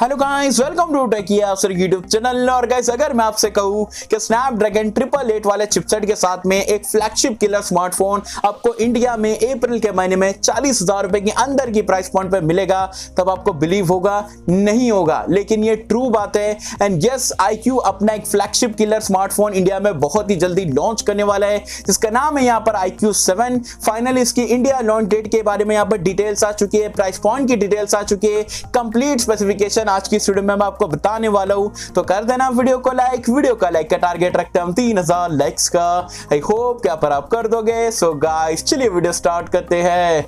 Hello guys, welcome to टेकिया sir YouTube channel. और guys, अगर मैं आपसे कहूं कि स्नैपड्रैगन 888 वाले चिपसेट के साथ में एक फ्लैगशिप किलर स्मार्टफोन आपको इंडिया में अप्रैल के महीने में 40,000 रुपए के अंदर की प्राइस पॉइंट पे मिलेगा, तब आपको बिलीव होगा? नहीं होगा, लेकिन ये ट्रू बात है। एंड यस, iQoo अपना एक फ्लैगशिप किलर स्मार्टफोन इंडिया में बहुत ही जल्दी लॉन्च करने वाला है, जिसका नाम है यहाँ पर iQoo 7। फाइनली इसकी इंडिया लॉन्च डेट के बारे में यहाँ पर डिटेल्स आ चुकी है, प्राइस पॉइंट की डिटेल्स आ चुकी है, कंप्लीट स्पेसिफिकेशन आज की वीडियो में मैं आपको बताने वाला हूं। तो कर देना वीडियो को लाइक। वीडियो का लाइक का टारगेट रखते हैं हम 3000 लाइक्स का। आई होप क्या पर आप कर दोगे। सो गाइस, चलिए वीडियो स्टार्ट करते हैं।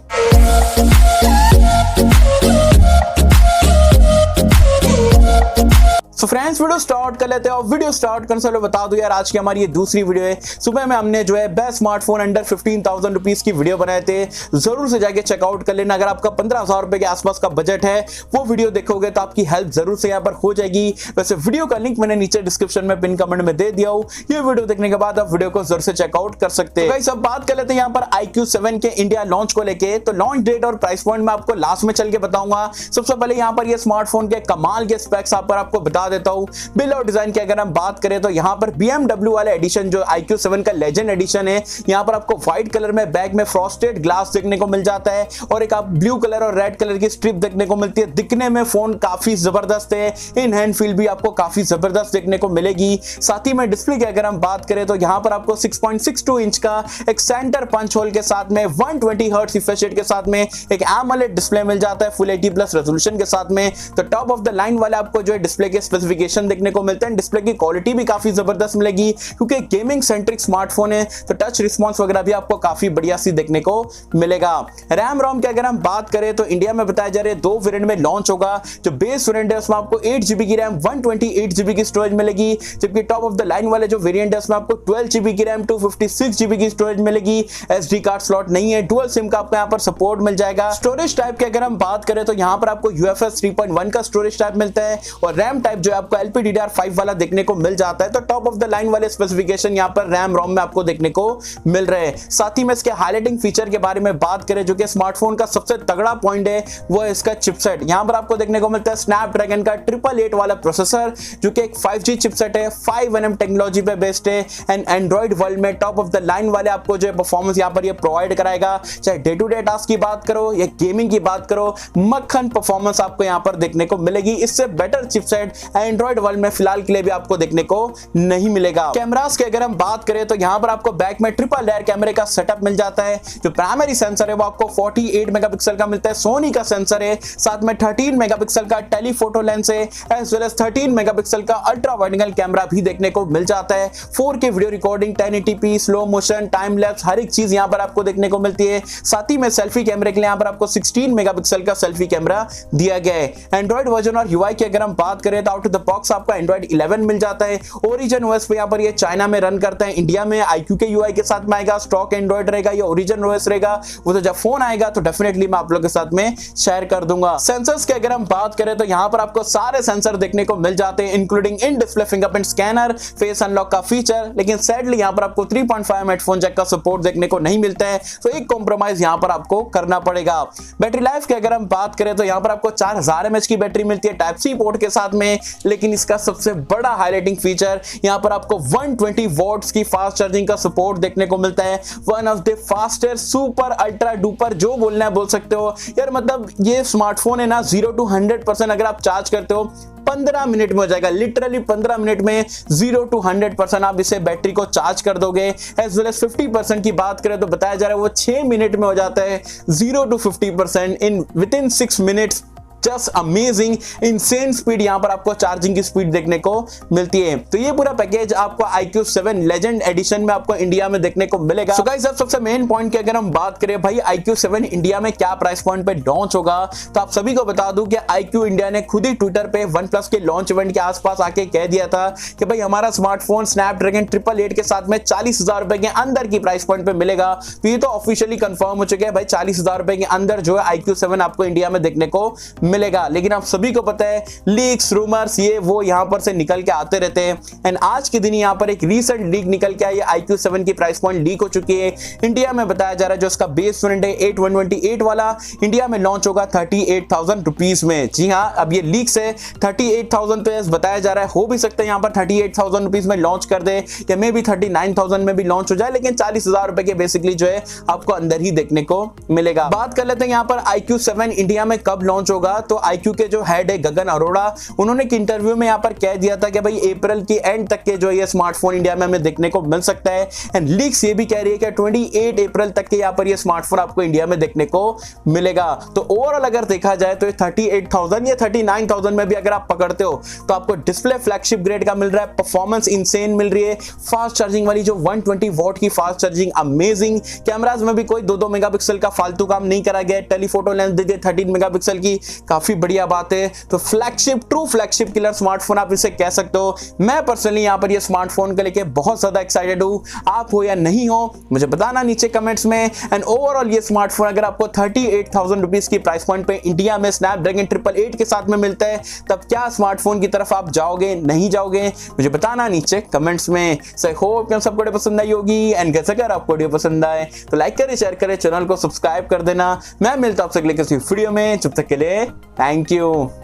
तो फ्रेंड्स, वीडियो स्टार्ट कर लेते हैं। और वीडियो स्टार्ट करने से पहले बता दूं यार, आज की हमारी ये दूसरी वीडियो है। सुबह में हमने जो है बेस्ट स्मार्टफोन अंडर 15,000 रुपीज की वीडियो बनाए थे, जरूर से जाके चेकआउट कर लेना। अगर आपका 15,000 रुपए के आसपास का बजट है, वो वीडियो देखोगे तो आपकी हेल्प जरूर से यहाँ पर हो जाएगी। वैसे वीडियो का लिंक मैंने नीचे डिस्क्रिप्शन में पिन कमेंट में दे दिया हूँ। ये वीडियो देखने के बाद आप वीडियो को जरूर से चेकआउट कर सकते हैं। सब बात कर लेते हैं यहाँ पर iQoo 7 के इंडिया लॉन्च को लेके। तो लॉन्च डेट और प्राइस पॉइंट मैं आपको लास्ट में चल के बताऊंगा। सबसे पहले यहाँ पर ये स्मार्टफोन के कमाल के स्पेक्स आपको बता देता हूँ। बिल और डिजाइन की अगर हम बात करें तो यहाँ पर BMW वाला एडिशन जो iQoo 7 का लेजेंड एडिशन है, यहाँ पर आपको व्हाइट कलर में बैक में फ्रॉस्टेड ग्लास देखने को मिल जाता है और एक आप ब्लू कलर और रेड कलर की स्ट्रिप देखने को मिलती है। दिखने में फोन काफी जबरदस्त है, इन हैंड फील भी आपको काफी जबरदस्त देखने को मिलेगी। साथ ही में डिस्प्ले की अगर हम बात करें तो यहाँ पर आपको 6.62 इंच का एक सेंटर पंच होल के साथ में 120 हर्ट्ज रिफ्रेश रेट के साथ में एक AMOLED डिस्प्ले मिल जाता है फुल 80+ रेजोल्यूशन के साथ में। तो टॉप ऑफ द लाइन वाले आपको जो है डिस्प्ले के स्पेसिफिकेशन देखने को मिलते हैं। डिस्प्ले की क्वालिटी भी काफी जबरदस्त मिलेगी, क्योंकि गेमिंग सेंट्रिक स्मार्टफोन है, तो टच रिस्पांस वगैरह भी आपको काफी बढ़िया सी देखने को मिलेगा। रैम रोम की अगर हम बात करें तो इंडिया में बताया जा रहा है 2 वेरिएंट में लॉन्च होगा। जो बेस वेरिएंट है उसमें आपको 8GB की रैम 128GB की स्टोरेज मिलेगी, जबकि टॉप ऑफ द लाइन वाले जो वेरिएंट है उसमें आपको 12GB की रैम 256GB की स्टोरेज मिलेगी। SD कार्ड स्लॉट नहीं है, डुअल सिम का आपको यहाँ पर सपोर्ट मिल जाएगा। स्टोरेज टाइप की अगर हम बात करें तो यहाँ पर आपको UFS 3.1 का स्टोरेज टाइप मिलता है और रैम टाइप जो है आपको LPDDR5 वाला देखने को मिल जाता है। तो टॉप ऑफ द लाइन वाले स्पेसिफिकेशन यहाँ पर रैम रोम में आपको देखने को मिल रहे हैं। साथ ही में इसके हाइलाइटिंग फीचर के बारे में बात करें, जो कि स्मार्टफोन का सबसे तगड़ा पॉइंट है, वो है इसका चिपसेट। यहाँ पर आपको देखने को मिलता है स्नैपड्रैगन का 888 वाला प्रोसेसर, जो कि एक 5G चिपसेट है, 5nm टेक्नोलॉजी पे बेस्ड है। एंड एंड्रॉइड वर्ल्ड में टॉप ऑफ द लाइन वाले आपको जो है परफॉर्मेंस यहाँ पर ये प्रोवाइड कराएगा। चाहे डे टू डे टास्क की बात करो या गेमिंग की बात करो, मक्खन परफॉर्मेंस आपको यहाँ पर देखने को मिलेगी। इससे बेटर चिपसेट एंड्रॉइड वर्ल्ड में फिलहाल के लिए भी आपको देखने को नहीं मिलेगा। कैमरास की अगर हम बात करें तो यहां पर आपको बैक में ट्रिपल लेयर कैमरे का सेटअप मिल जाता है। जो प्राइमरी सेंसर है वो आपको 48 मेगापिक्सल का मिलता है, सोनी का सेंसर है। साथ में 13 मेगापिक्सल का टेलीफोटो लेंस है, एज वेल एज 13 मेगापिक्सल का अल्ट्रा वाइड एंगल कैमरा भी देखने को मिल जाता है। 4K video recording, 1080p, slow motion, time lapse, हर एक चीज यहां पर आपको देखने को मिलती है। साथ ही में सेल्फी कैमरे के लिए यहां पर आपको 16 मेगापिक्सल का सेल्फी कैमरा दिया गया है। एंड्रॉइड वर्जन और UI की अगर हम बात करें तो आउट ऑफ द बॉक्स आपको एंड्रॉइड 11 मिल जाता है। ओरिजिन OS पे यहाँ पर ये चाइना में रन करता है, इंडिया में iQoo के UI के साथ में आएगा। स्टॉक एंड्रॉइड रहेगा या ओरिजिन OS रहेगा, वो तो जब फोन आएगा तो डेफिनेटली मैं आप लोगों के साथ में शेयर कर दूंगा। सेंसर्स की अगर हम बात करें तो यहाँ पर आपको सारे सेंसर देखने को मिल जाते हैं, including in display fingerprint scanner, face unlock का फीचर। लेकिन सैडली यहाँ पर आपको 3.5 हेडफोन जैक का सपोर्ट देखने को नहीं मिलता है, तो एक कॉम्प्रोमाइज यहाँ पर आपको करना पड़ेगा। बैटरी लाइफ की अगर हम बात करें तो यहाँ पर आपको 4000 mAh की बैटरी मिलती है टाइप C पोर्ट के साथ में। लेकिन इसका सबसे बड़ा हाईलाइटिंग फीचर, यहाँ पर आपको 120 वॉट्स की फास्ट चार्जिंग का सपोर्ट देखने को मिलता है। One of the fastest super ultra duper जो बोलना है बोल सकते हो यार। मतलब ये स्मार्टफोन है ना, 0 to 100% अगर आप चार्ज करते हो 15 मिनट में हो जाएगा। लिटरली 15 मिनट में 0 to 100% आप इसे बैटरी को चार्ज कर दोगे। एज वेल एज 50% की बात करें तो बताया जा रहा है वो 6 मिनट में हो जाता है। 0 to 50% in with in 6 minutes. Just amazing, insane speed यहाँ पर आपको चार्जिंग की स्पीड देखने को मिलती है। तो ये पूरा पैकेज आपको iQoo 7 लेजेंड एडिशन में आपको इंडिया में देखने को मिलेगा। सो गाइस, अब सबसे मेन पॉइंट की अगर हम बात करें भाई iQoo 7 इंडिया में क्या प्राइस पॉइंट पे लॉन्च होगा, तो आप सभी को बता दूं कि iQoo इंडिया ने खुद ही ट्विटर पे OnePlus के लॉन्च इवेंट के आसपास आके कह दिया था कि भाई हमारा स्मार्टफोन स्नैपड्रैगन 888 के साथ में 40,000 रुपए के अंदर की प्राइस पॉइंट पे मिलेगा। तो ये तो ऑफिशियली कंफर्म हो चुके हैं भाई, 40,000 रुपए के अंदर जो है iQoo 7 आपको इंडिया में देखने को मिलेगा। लेकिन आप सभी को पता है लीक्स रूमर्स ये वो यहाँ पर से निकल के आते रहते हैं। एंड आज के दिन यहाँ पर एक रीसेंट लीक निकल के आई है, iQOO 7 की प्राइस पॉइंट लीक हो चुकी है। इंडिया में बताया जा रहा है जो इसका बेस वेरिएंट है 8128 वाला इंडिया में लॉन्च होगा 38,000 रुपीज में। जी हाँ, अब ये लीक से 38,000 पे बताया जा रहा है, हो भी सकता है यहाँ पर 38,000 रुपीज में लॉन्च कर दे या मे बी 39,000 में भी लॉन्च हो जाए, लेकिन 40,000 रुपए के बेसिकली जो है आपको अंदर ही देखने को मिलेगा। बात कर लेते हैं यहाँ पर iQOO 7 इंडिया में कब लॉन्च होगा। तो iQOO के जो हेड है गगन अरोड़ा, उन्होंने एक इंटरव्यू में यहाँ पर कह दिया था कि भाई अप्रैल की एंड तक के जो ये स्मार्टफोन इंडिया में हमें देखने को मिल सकता है। एंड लीक्स ये भी कह रही है कि 28 अप्रैल तक के यहाँ पर ये स्मार्टफोन आपको इंडिया में देखने को मिलेगा। तो ओवरऑल अगर देखा जाए तो 38,000 या 39,000 में भी अगर आप पकड़ते हो तो आपको डिस्प्ले फ्लैगशिप ग्रेड का मिल रहा है, परफॉर्मेंस इंसेन मिल रही है, फास्ट चार्जिंग वाली जो 120 वॉट की फास्ट चार्जिंग अमेजिंग, कैमराज में भी कोई 2-2 मेगापिक्सल का फालतू काम नहीं करा गया, टेलीफोटो लेंस दे दिए 13 मेगापिक्सल की, काफी बढ़िया बात है। तो flagship, true flagship killer smartphone आप इसे कह सकते हो। मैं पर्सनली यहाँ पर ये स्मार्टफोन को लेके बहुत ज्यादा एक्साइटेड हूँ। आप हो या नहीं हो मुझे बताना नीचे कमेंट्स में। एंड ओवरऑल ये स्मार्टफोन अगर आपको 38,000 रुपीज की प्राइस पॉइंट पे इंडिया में स्नैपड्रैगन 888 के साथ में मिलता है, तब क्या स्मार्टफोन की तरफ आप जाओगे नहीं जाओगे मुझे बताना नीचे कमेंट्स में। सो आई होप कि सबको वीडियो पसंद आई होगी। एंड कैसे अगर आपको वीडियो पसंद आए तो लाइक करें, शेयर करें, चैनल को सब्सक्राइब कर देना। मैं मिलता हूं आपसे अगले किसी वीडियो में, जब तक के लिए थैंक यू।